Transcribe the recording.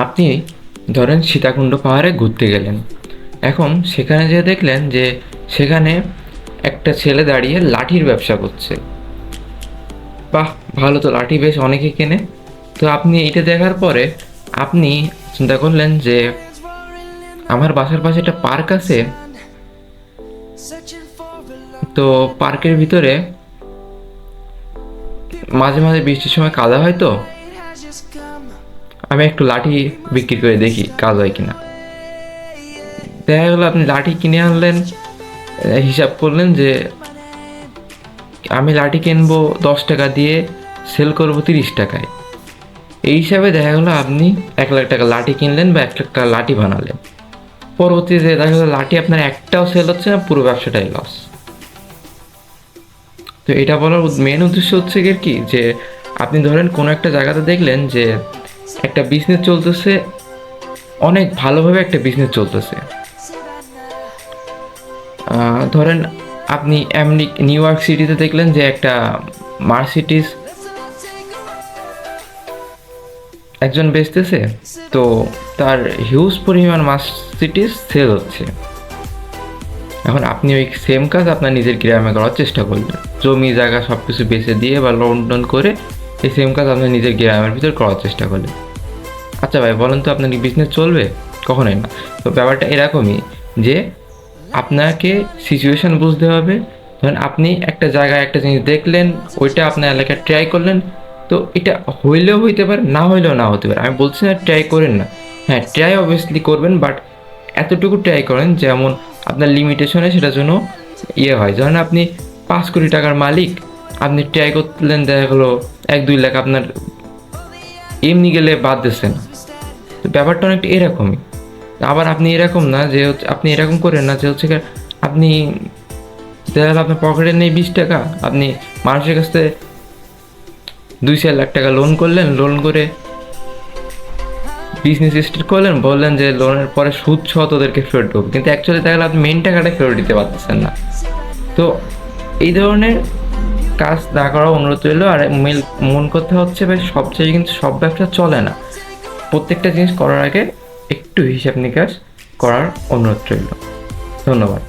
আপনি ধরেন সীতাকুণ্ড পাহাড়ে ঘুরতে গেলেন। এখন সেখানে যেয়ে দেখলেন যে সেখানে একটা ছেলে দাঁড়িয়ে লাঠির ব্যবসা করছে। বাহ, ভালো তো, লাঠি বেশ অনেকে কেনে। তো আপনি এইটা দেখার পরে আপনি চিন্তা করলেন যে আমার বাসার পাশে একটা পার্ক আছে, তো পার্কের ভিতরে মাঝে মাঝে বৃষ্টির সময় কাদা হয়, তো আমি একটু লাঠি বিক্রি করে দেখি কাজ হয় কিনা। দেখা গেলো আপনি লাঠি কিনে আনলেন, হিসাব করলেন যে আমি লাঠি কিনবো 10 টাকা দিয়ে, সেল করবো 30 টাকায়। এই হিসাবে দেখা গেলো আপনি 1 লাখ টাকা লাঠি কিনলেন বা 1 লাখ টাকা লাঠি বানালেন। পরবর্তীতে দেখা গেলো লাঠি আপনার একটাও সেল হচ্ছে না, পুরো ব্যবসাটাই লস। তো এটা বলার মেন উদ্দেশ্য হচ্ছে কি যে আপনি ধরেন কোনো একটা জায়গাতে দেখলেন যে একটা বিজনেস চলতেছে, অনেক ভালোভাবে একটা বিজনেস চলতেছে। ধরেন আপনি এমনি নিউ ইয়র্ক সিটিতে দেখলেন যে একটা মার্সিডিজ একজন বেচতেছে, তো তার হিউজ পরিমাণ মার্সিডিজ সেল হচ্ছে। এখন আপনি ওই সেম কাজ আপনার নিজের গ্রামে করার চেষ্টা করলেন, জমি জায়গা সব কিছু বেচে দিয়ে বা লোন টোন করে এই সেম কাজ আপনার নিজের গ্রামের ভিতর করার চেষ্টা করলেন। আচ্ছা ভাই বলেন তো, আপনার কি বিজনেস চলবে? কখনোই না। তো ব্যাপারটা এরকমই যে আপনাকে সিচুয়েশান বুঝতে হবে। ধরেন আপনি একটা জায়গায় একটা জিনিস দেখলেন, ওইটা আপনার এলাকায় ট্রাই করলেন, তো এটা হইলেও হইতে পারে, না হইলেও না হতে পারে। আমি বলছি না ট্রাই করেন না, হ্যাঁ ট্রাই অবভিয়াসলি করবেন, বাট এতটুকু ট্রাই করেন যেমন আপনার লিমিটেশনে সেটার জন্য হয়। ধরেন আপনি 5 কোটি টাকার মালিক, আপনি ট্রাই করলেন, দেখা গেলো 1-2 লাখ আপনার এমনি গেলে বাদ দিচ্ছে না। তো ব্যাপারটা অনেকটা এরকমই। আবার আপনি এরকম না যে আপনি এরকম করেন না যে আপনি দেখা গেলো আপনার পকেটে নেই 20 টাকা, আপনি মানুষের কাছ থেকে 2-4 লাখ টাকা লোন করলেন, লোন করে বিজনেস স্টার্ট করলেন, বললেন যে লোনের পরে সুদ সহ তোদেরকে ফেরত দেবো, কিন্তু অ্যাকচুয়ালি দেখা গেলো আপনি মেন টাকাটা ফেরত দিতে পারতেছেন না। তো এই ধরনের কাজ না করার অনুরোধ রইল। আর মন কথা হচ্ছে ভাই, সব জায়গায় কিন্তু সব ব্যবসা চলে না। প্রত্যেকটা জিনিস করার আগে একটু হিসাব নিকাশ করার অনুরোধ রইল। ধন্যবাদ।